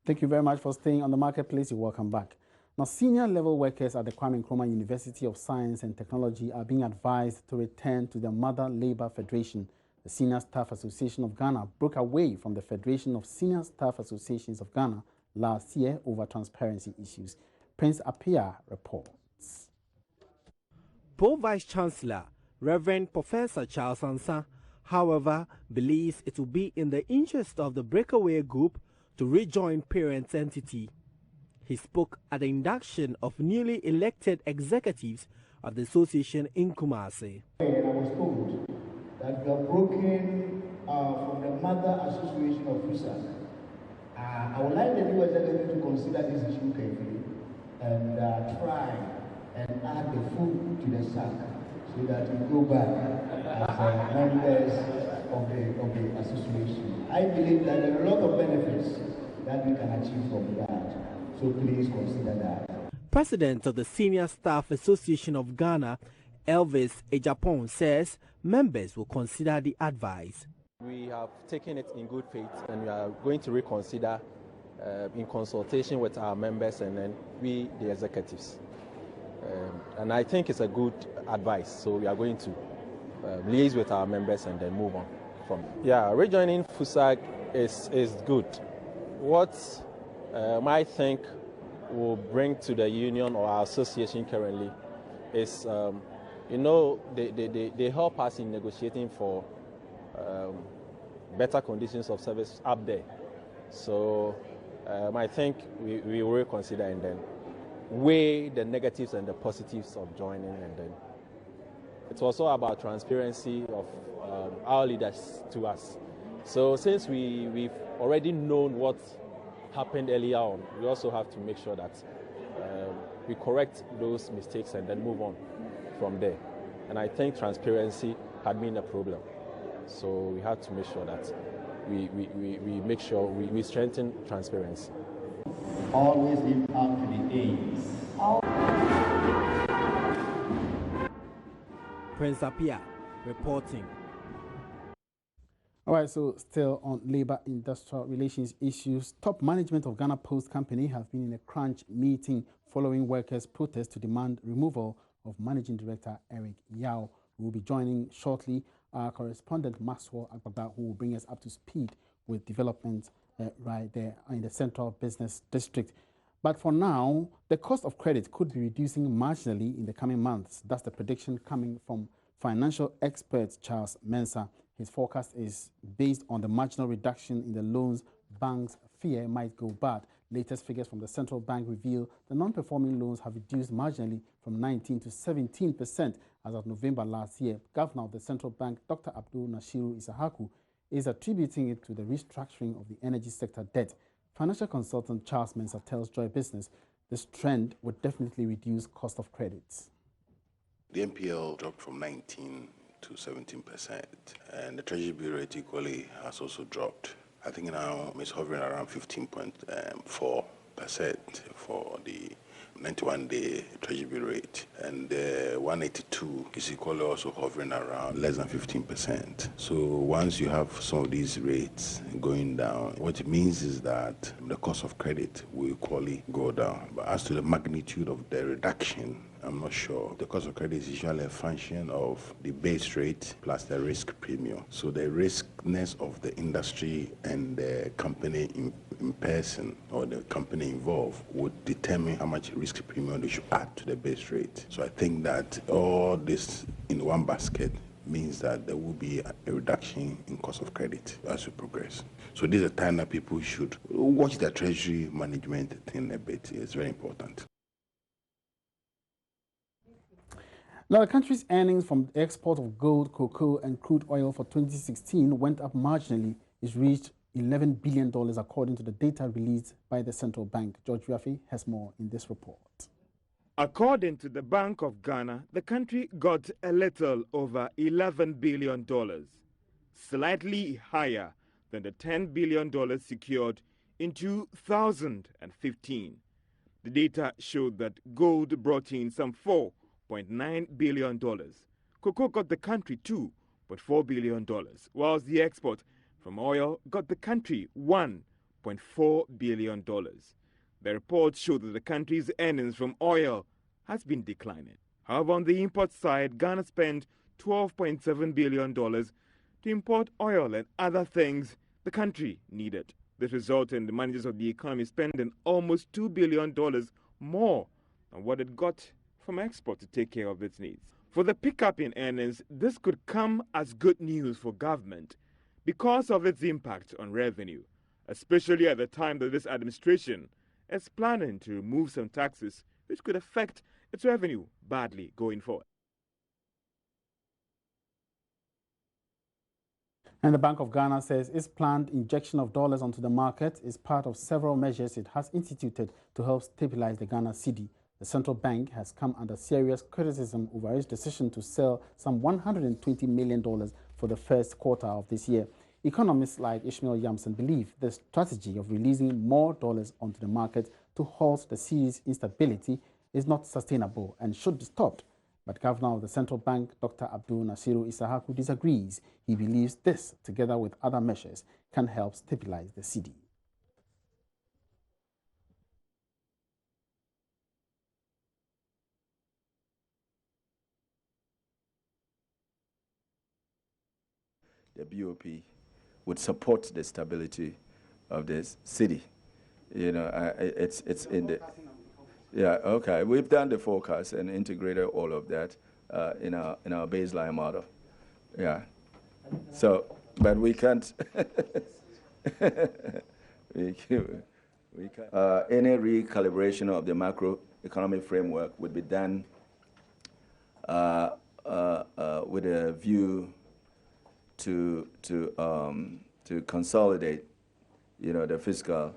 Thank you very much for staying on the marketplace. You're welcome back. Now, senior level workers at the Kwame Nkrumah University of Science and Technology are being advised to return to their mother Labour Federation. The Senior Staff Association of Ghana broke away from the Federation of Senior Staff Associations of Ghana last year over transparency issues. Prince Appiah reports. Pro Vice-Chancellor Reverend Professor Charles Ansa, however, believes it will be in the interest of the breakaway group to rejoin parent entity. He spoke at the induction of newly elected executives of the association in Kumasi. And I was told that you are broken from the mother association of FUSA. I would like the new executive to consider this issue carefully and try and add the food to the sack so that we go back as members of the association. I believe that there are a lot of benefits that we can achieve from that, so please consider that. President of the Senior Staff Association of Ghana, Elvis Ejapon, says members will consider the advice. We have taken it in good faith and we are going to reconsider in consultation with our members and then we, the executives. And I think it's a good advice, so we are going to liaise with our members and then move on from it. Yeah, rejoining FUSAG is good. What I think will bring to the union or our association currently is, they help us in negotiating for better conditions of service up there. So I think we will reconsider and then weigh the negatives and the positives of joining, and then it's also about transparency of our leaders to us. So since we've already known what happened earlier on, we also have to make sure that we correct those mistakes and then move on from there. And I think transparency had been a problem. So we have to make sure that we strengthen transparency. Always live up to the aims. Prince Appiah reporting. All right, so still on labor-industrial relations issues, top management of Ghana Post Company have been in a crunch meeting following workers' protests to demand removal of Managing Director Eric Yao. We will be joining shortly our correspondent Maxwell Agbada, who will bring us up to speed with developments right there in the Central Business District. But for now, the cost of credit could be reducing marginally in the coming months. That's the prediction coming from financial expert Charles Mensah. His forecast is based on the marginal reduction in the loans banks fear might go bad. Latest figures from the central bank reveal the non-performing loans have reduced marginally from 19 to 17% as of November last year. Governor of the central bank, Dr. Abdul Nashiru Isahaku, is attributing it to the restructuring of the energy sector debt. Financial consultant Charles Mensah tells Joy Business this trend would definitely reduce cost of credits. The NPL dropped from 19 to 17%, and the Treasury bill rate equally has also dropped. I think now it's hovering around 15.4% for the 91-day Treasury bill rate, and 182 is equally also hovering around less than 15%. So once you have some of these rates going down, what it means is that the cost of credit will equally go down. But as to the magnitude of the reduction, I'm not sure. The cost of credit is usually a function of the base rate plus the risk premium. So the riskness of the industry and the company in person or the company involved would determine how much risk premium they should add to the base rate. So I think that all this in one basket means that there will be a reduction in cost of credit as we progress. So this is a time that people should watch their treasury management thing a bit. It's very important. Now, the country's earnings from the export of gold, cocoa, and crude oil for 2016 went up marginally. It reached $11 billion, according to the data released by the central bank. George Rafi has more in this report. According to the Bank of Ghana, the country got a little over $11 billion, slightly higher than the $10 billion secured in 2015. The data showed that gold brought in some $4.9 billion. Cocoa got the country $2.4 billion, whilst the export from oil got the country $1 $5.4 billion. The report showed that the country's earnings from oil has been declining. However, on the import side, Ghana spent $12.7 billion to import oil and other things the country needed. This resulted in the managers of the economy spending almost $2 billion more than what it got from export to take care of its needs. For the pickup in earnings, this could come as good news for government because of its impact on revenue, especially at the time that this administration is planning to remove some taxes which could affect its revenue badly going forward. And the Bank of Ghana says its planned injection of dollars onto the market is part of several measures it has instituted to help stabilize the Ghana Cedi. The central bank has come under serious criticism over its decision to sell some $120 million for the first quarter of this year. Economists like Ishmael Yamson believe the strategy of releasing more dollars onto the market to halt the Cedi's instability is not sustainable and should be stopped. But Governor of the Central Bank, Dr. Abdul Nasiru Isahaku, disagrees. He believes this, together with other measures, can help stabilize the Cedi. The BOP would support the stability of this city. You know, it's in the... Yeah, okay. We've done the forecast and integrated all of that in our baseline model. Yeah. So, but we can't... we can't any recalibration of the macroeconomic framework would be done with a view to consolidate, you know, the fiscal,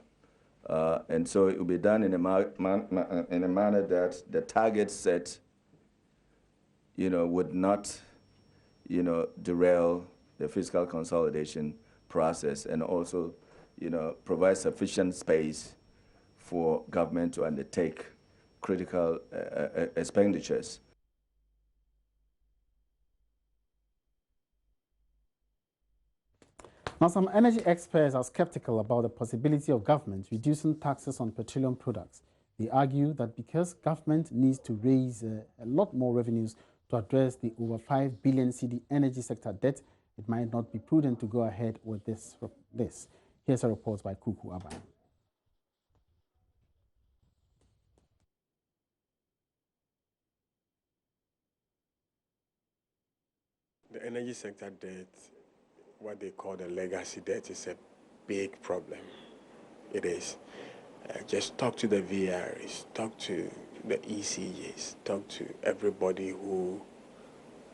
and so it will be done in a manner that the target set, you know, would not, you know, derail the fiscal consolidation process, and also, you know, provide sufficient space for government to undertake critical expenditures. Now, some energy experts are skeptical about the possibility of government reducing taxes on petroleum products. They argue that because government needs to raise a lot more revenues to address the over 5 billion cedi energy sector debt, it might not be prudent to go ahead with this. Here's a report by Kuku Aban. The energy sector debt, what they call the legacy debt, is a big problem. It is. Just talk to the VRs, talk to the ECGs, talk to everybody who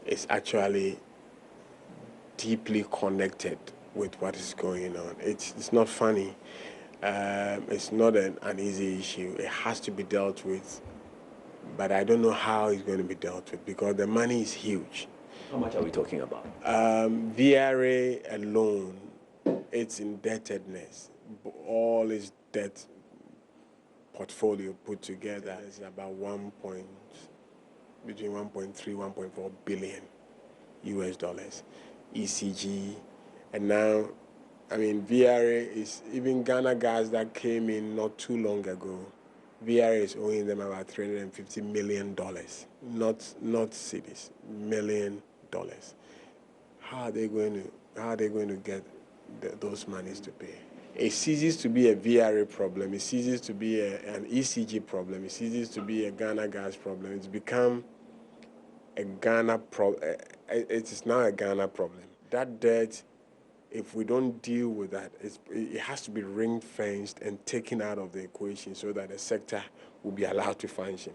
is actually deeply connected with what is going on. It's not funny. It's not an easy issue. It has to be dealt with, but I don't know how it's going to be dealt with because the money is huge. How much are we talking about? VRA alone, its indebtedness, all its debt portfolio put together is about between 1.3, 1.4 billion US dollars. ECG, and now, I mean, VRA is, even Ghana Gas that came in not too long ago, VRA is owing them about $350 million, not cedis, $1 million. How are they going to get those monies to pay? It ceases to be a VRA problem. It ceases to be an ECG problem. It ceases to be a Ghana Gas problem. It's become a Ghana problem. It is now a Ghana problem. That debt, if we don't deal with that, it has to be ring-fenced and taken out of the equation so that the sector will be allowed to function.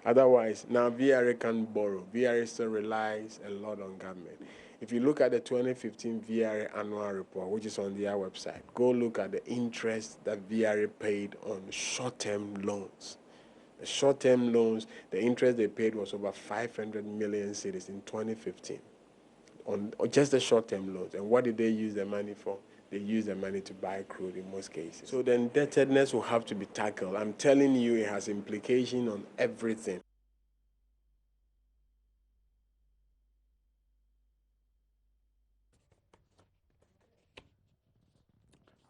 Otherwise, now VRA can't borrow. VRA still relies a lot on government. If you look at the 2015 VRA annual report, which is on their website, go look at the interest that VRA paid on short-term loans. The short-term loans, the interest they paid was over 500 million cedis in 2015 on just the short-term loans. And what did they use the money for? They use the money to buy crude in most cases. So the indebtedness will have to be tackled. I'm telling you, it has implication on everything.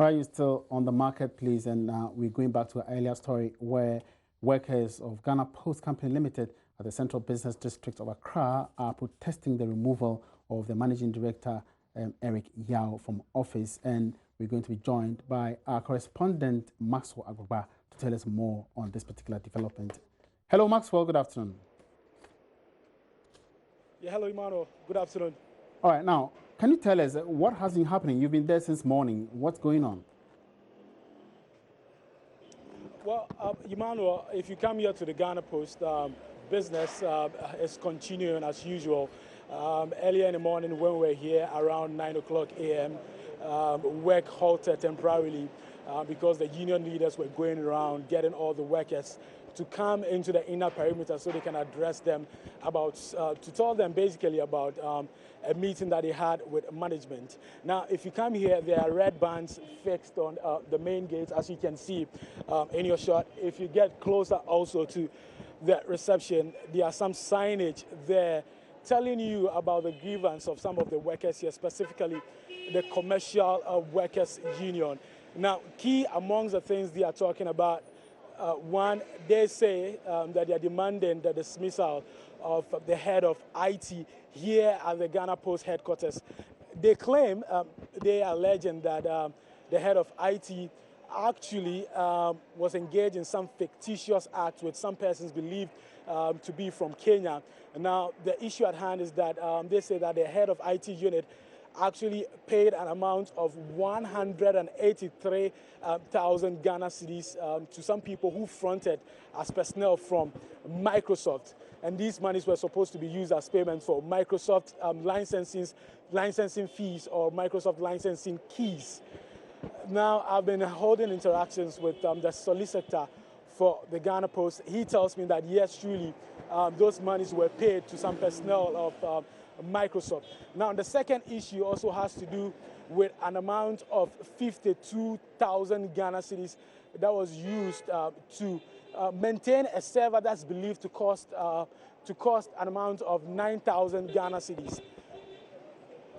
Are you still on the marketplace? And we're going back to an earlier story where workers of Ghana Post Company Limited at the Central Business District of Accra are protesting the removal of the Managing Director, Eric Yao, from office. And we're going to be joined by our correspondent, Maxwell Agbagba, to tell us more on this particular development. Hello, Maxwell. Good afternoon. Yeah, hello, Emmanuel. Good afternoon. All right. Now, can you tell us what has been happening? You've been there since morning. What's going on? Well, Emmanuel, if you come here to the Ghana Post, business is continuing as usual. Earlier in the morning when we were here around 9 o'clock a.m., work halted temporarily because the union leaders were going around getting all the workers to come into the inner perimeter so they can address them about, to tell them basically about a meeting that they had with management. Now, if you come here, there are red bands fixed on the main gates, as you can see in your shot. If you get closer also to the reception, there are some signage there telling you about the grievance of some of the workers here, specifically the commercial workers union. Now, key amongst the things they are talking about, one, they say that they are demanding the dismissal of the head of IT here at the Ghana Post headquarters. They claim, they are alleging that the head of IT actually was engaged in some fictitious act with some persons believed to be from Kenya. Now, the issue at hand is that they say that the head of IT unit actually paid an amount of 183,000 Ghana cedis to some people who fronted as personnel from Microsoft. And these monies were supposed to be used as payment for Microsoft licensing fees or Microsoft licensing keys. Now, I've been holding interactions with the solicitor for the Ghana Post. He tells me that, yes, truly, those monies were paid to some personnel of Microsoft. Now, the second issue also has to do with an amount of 52,000 Ghana cedis that was used to maintain a server that's believed to cost an amount of 9,000 Ghana cedis.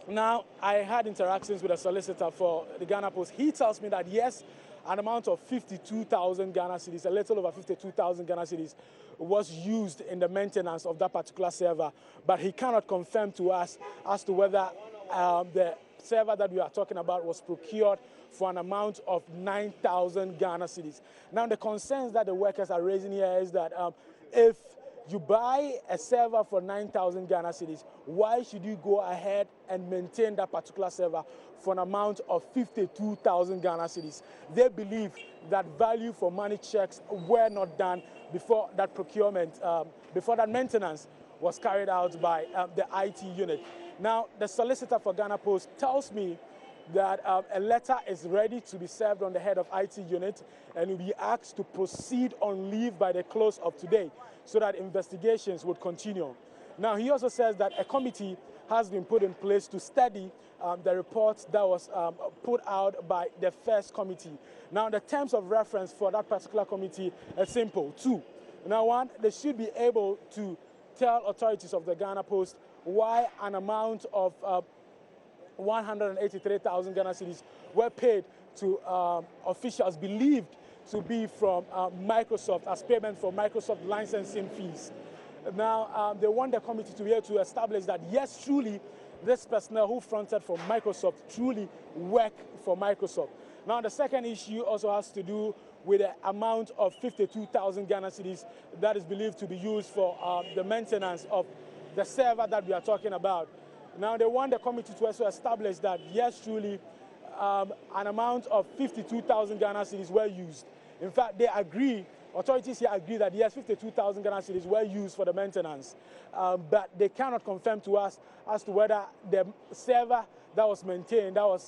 Now, I had interactions with a solicitor for the Ghana Post. He tells me that, yes, an amount of 52,000 Ghana cedis, a little over 52,000 Ghana cedis, was used in the maintenance of that particular server, but he cannot confirm to us as to whether the server that we are talking about was procured for an amount of 9,000 Ghana cedis. Now, the concerns that the workers are raising here is that if you buy a server for 9,000 Ghana cedis, why should you go ahead and maintain that particular server for an amount of 52,000 Ghana cedis? They believe that value for money checks were not done before that procurement, before that maintenance was carried out by the IT unit. Now, the solicitor for Ghana Post tells me that a letter is ready to be served on the head of IT unit and will be asked to proceed on leave by the close of today so that investigations would continue. Now, he also says that a committee has been put in place to study the report that was put out by the first committee. Now, the terms of reference for that particular committee are simple. Two, now one, they should be able to tell authorities of the Ghana Post why an amount of 183,000 Ghana cedis were paid to officials believed to be from Microsoft as payment for Microsoft licensing fees. Now, they want the committee to be able to establish that, yes, truly, this personnel who fronted for Microsoft truly work for Microsoft. Now, the second issue also has to do with the amount of 52,000 Ghana cedis that is believed to be used for the maintenance of the server that we are talking about. Now, they want the committee to also establish that, yes, truly, an amount of 52,000 Ghana cedis were used. In fact, they agree, authorities here agree that, yes, 52,000 Ghana cedis were used for the maintenance. But they cannot confirm to us as to whether the server that was maintained, the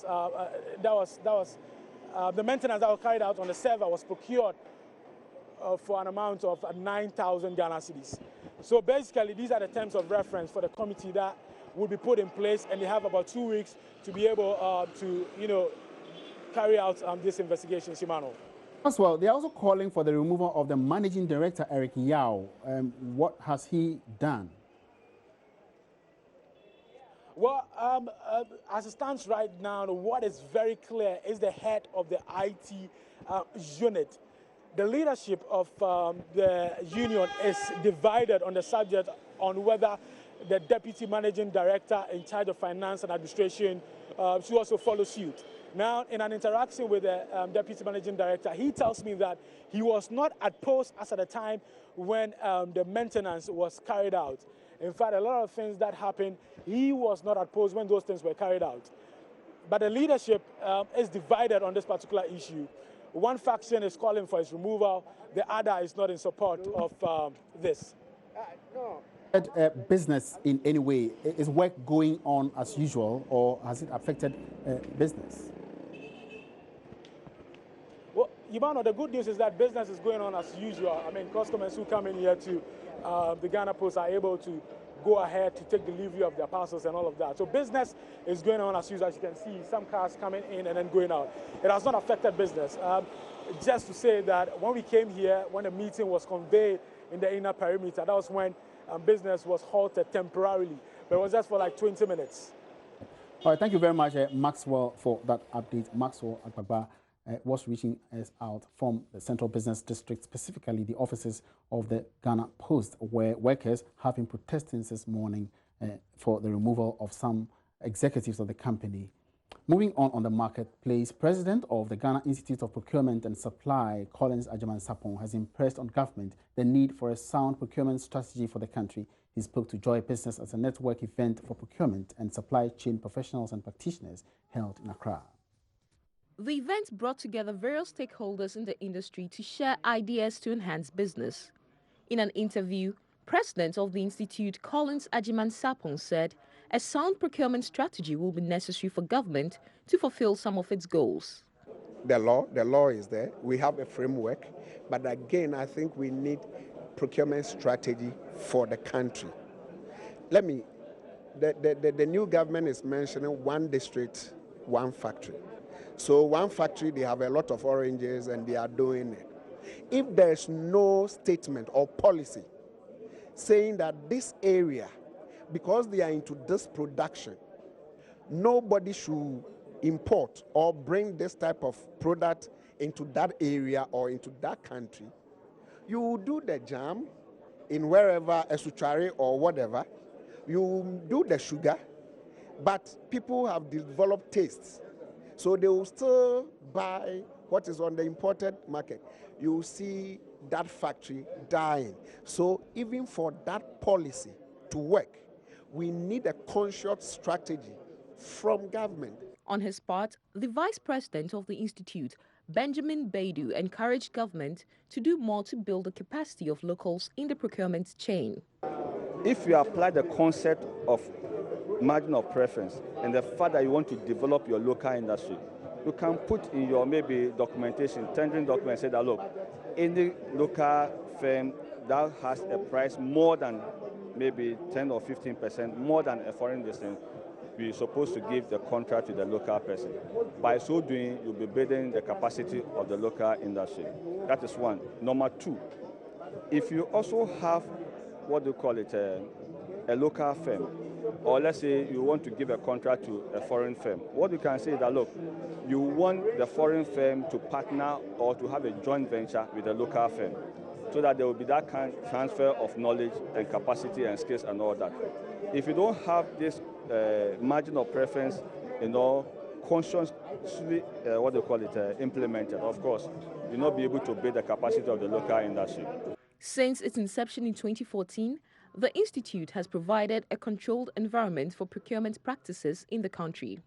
maintenance that was carried out on the server was procured for an amount of 9,000 Ghana cedis. So basically, these are the terms of reference for the committee that will be put in place, and they have about 2 weeks to be able to, carry out this investigation, Shimano. As well, they're also calling for the removal of the managing director, Eric Yao. What has he done? Well, as it stands right now, what is very clear is the head of the IT unit. The leadership of the union is divided on the subject on whether the deputy managing director in charge of finance and administration should also follow suit. Now, in an interaction with the deputy managing director, he tells me that he was not at post as at the time when the maintenance was carried out. In fact, a lot of things that happened, he was not at post when those things were carried out. But the leadership is divided on this particular issue. One faction is calling for his removal, the other is not in support of this. Business in any way? Is work going on as usual, or has it affected business? Well, Yubano, the good news is that business is going on as usual. I mean, customers who come in here to the Ghana Post are able to go ahead to take delivery of their parcels and all of that. So business is going on as usual. As you can see, some cars coming in and then going out. It has not affected business. Just to say that when we came here, when the meeting was conveyed in the inner perimeter, that was when business was halted temporarily. But it was just for like 20 minutes. All right, thank you very much, Maxwell, for that update. Maxwell Agbagba was reaching us out from the Central Business District, specifically the offices of the Ghana Post, where workers have been protesting this morning for the removal of some executives of the company. Moving on the marketplace, President of the Ghana Institute of Procurement and Supply, Collins Agyemang-Sarpong, has impressed on government the need for a sound procurement strategy for the country. He spoke to Joy Business at a network event for procurement and supply chain professionals and practitioners held in Accra. The event brought together various stakeholders in the industry to share ideas to enhance business. In an interview, President of the Institute, Collins Agyemang-Sarpong, said a sound procurement strategy will be necessary for government to fulfill some of its goals. The law is there. We have a framework. But again, I think we need procurement strategy for the country. The new government is mentioning one district, one factory. So one factory, they have a lot of oranges and they are doing it. If there's no statement or policy saying that this area, because they are into this production, nobody should import or bring this type of product into that area or into that country, you will do the jam in wherever, Esuchari or whatever, you do the sugar, but people have developed tastes. So they will still buy what is on the imported market. You will see that factory dying. So even for that policy to work, we need a conscious strategy from government. On his part, the Vice President of the Institute, Benjamin Baidu, encouraged government to do more to build the capacity of locals in the procurement chain. If you apply the concept of margin of preference and the fact that you want to develop your local industry, you can put in your maybe documentation, tendering document, say that look, any local firm that has a price more than maybe 10 or 15% more than a foreign distance, we're supposed to give the contract to the local person. By so doing, you'll be building the capacity of the local industry. That is one. Number two, if you also have what do you call it, a local firm, or let's say you want to give a contract to a foreign firm, what you can say is that, look, you want the foreign firm to partner or to have a joint venture with a local firm, so that there will be that kind of transfer of knowledge and capacity and skills and all that. If you don't have this margin of preference, consciously, implemented, of course, you'll not be able to build the capacity of the local industry. Since its inception in 2014, the Institute has provided a controlled environment for procurement practices in the country.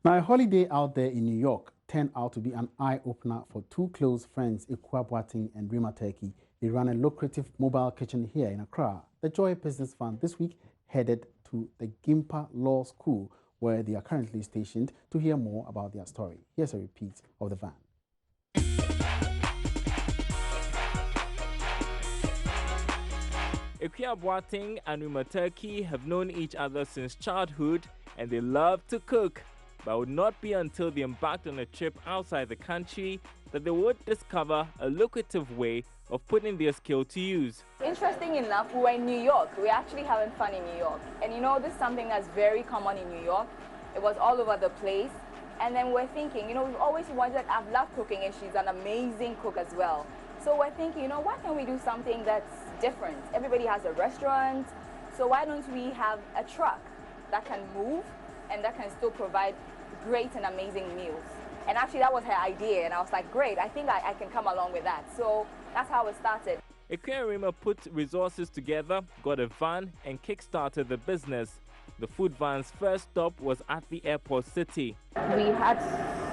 Now, a holiday out there in New York turned out to be an eye-opener for two close friends, Ikua Boateng and Rima Turkey. They ran a lucrative mobile kitchen here in Accra. The Joy Business Fund this week headed to the Gimpa Law School, where they are currently stationed, to hear more about their story. Here's a repeat of the van. Ikua Boateng and Rima Turkey have known each other since childhood and they love to cook. But it would not be until they embarked on a trip outside the country that they would discover a lucrative way of putting their skill to use. Interesting enough, we were in New York. We're actually having fun in New York. And you know, this is something that's very common in New York. It was all over the place. And then we're thinking, you know, we've always wanted, I've loved cooking and she's an amazing cook as well. So we're thinking, you know, why can't we do something that's different? Everybody has a restaurant, so why don't we have a truck that can move and that can still provide great and amazing meals? And actually that was her idea, and I was like, great, I think I can come along with that. So that's how it started. Ekwuarima put resources together, got a van and kick-started the business. The food van's first stop was at the airport city. We had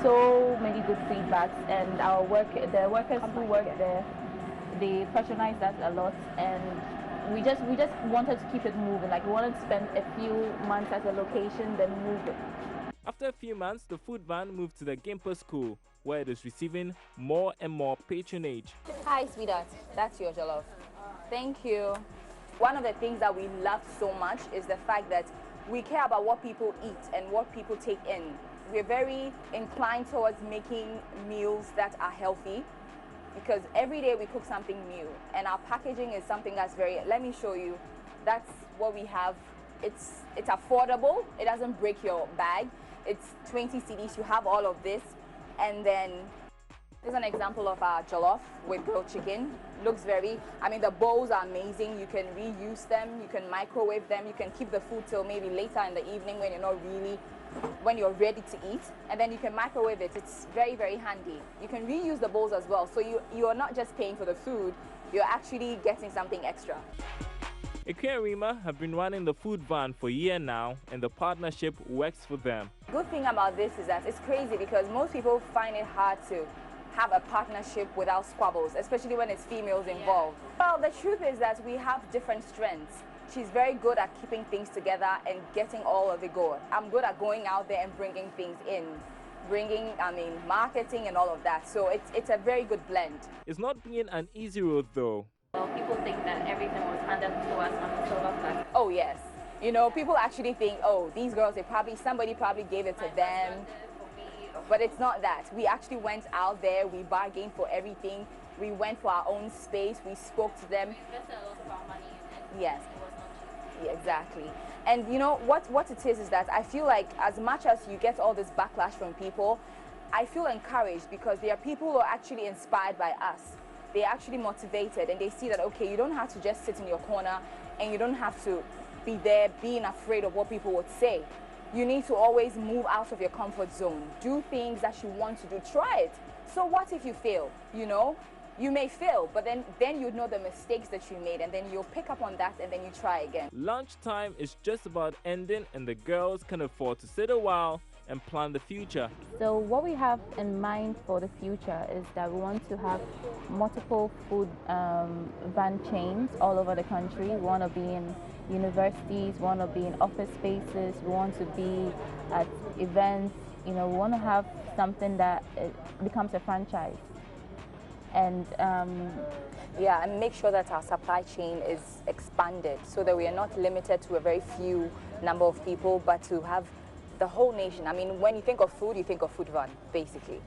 so many good feedbacks, and the workers who work there, they patronized us a lot, and we just wanted to keep it moving. Like, we wanted to spend a few months at a location, then move it. After a few months, the food van moved to the Gimpa school, where it is receiving more and more patronage. Hi, sweetheart. That's your jollof. Thank you. One of the things that we love so much is the fact that we care about what people eat and what people take in. We're very inclined towards making meals that are healthy, because every day we cook something new, and our packaging is something that's very, let me show you, that's what we have. It's affordable, it doesn't break your bag, it's 20 cedis, you have all of this, and then here's an example of our jollof with grilled chicken. Looks very, I mean, the bowls are amazing. You can reuse them, you can microwave them, you can keep the food till maybe later in the evening when you're ready to eat, and then you can microwave it. It's very, very handy. You can reuse the bowls as well, so you are not just paying for the food, you're actually getting something extra. Ekwuarima have been running the food van for a year now, and the partnership works for them. Good thing about this is that it's crazy, because most people find it hard to have a partnership without squabbles, especially when it's females involved. Well, the truth is that we have different strengths. She's very good at keeping things together and getting all of it going. I'm good at going out there and bringing things in, marketing and all of that. So it's a very good blend. It's not been an easy road though. Well, people think that everything was handed to us on the silver platter. Oh yes. You know, people actually think, oh, these girls, somebody probably gave it to them. But it's not that. We actually went out there, we bargained for everything. We went for our own space, we spoke to them. We invested a lot of our money in it. Yes. It was not cheap. Yeah, exactly. And you know, what it is that I feel like as much as you get all this backlash from people, I feel encouraged, because there are people who are actually inspired by us. They're actually motivated, and they see that, okay, you don't have to just sit in your corner, and you don't have to be there being afraid of what people would say. You need to always move out of your comfort zone. Do things that you want to do. Try it. So what if you fail? You know, you may fail, but then you know the mistakes that you made, and then you'll pick up on that, and then you try again. Lunchtime is just about ending, and the girls can afford to sit a while and plan the future. So what we have in mind for the future is that we want to have multiple food van chains all over the country. We want to be in universities, we want to be in office spaces, we want to be at events. You know, we want to have something that becomes a franchise. And yeah, and make sure that our supply chain is expanded, so that we are not limited to a very few number of people, but to have the whole nation. I mean, when you think of food, you think of food van, basically.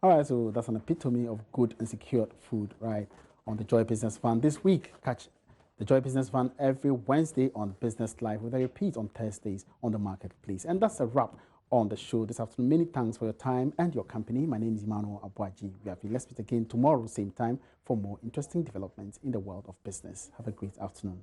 All right, so that's an epitome of good and secured food, right, on the Joy Business Fund. This week, catch the Joy Business Fund every Wednesday on Business Live, with a repeat on Thursdays on the Marketplace. And that's a wrap on the show this afternoon. Many thanks for your time and your company. My name is Emmanuel Abuaji. Let's meet again tomorrow, same time, for more interesting developments in the world of business. Have a great afternoon.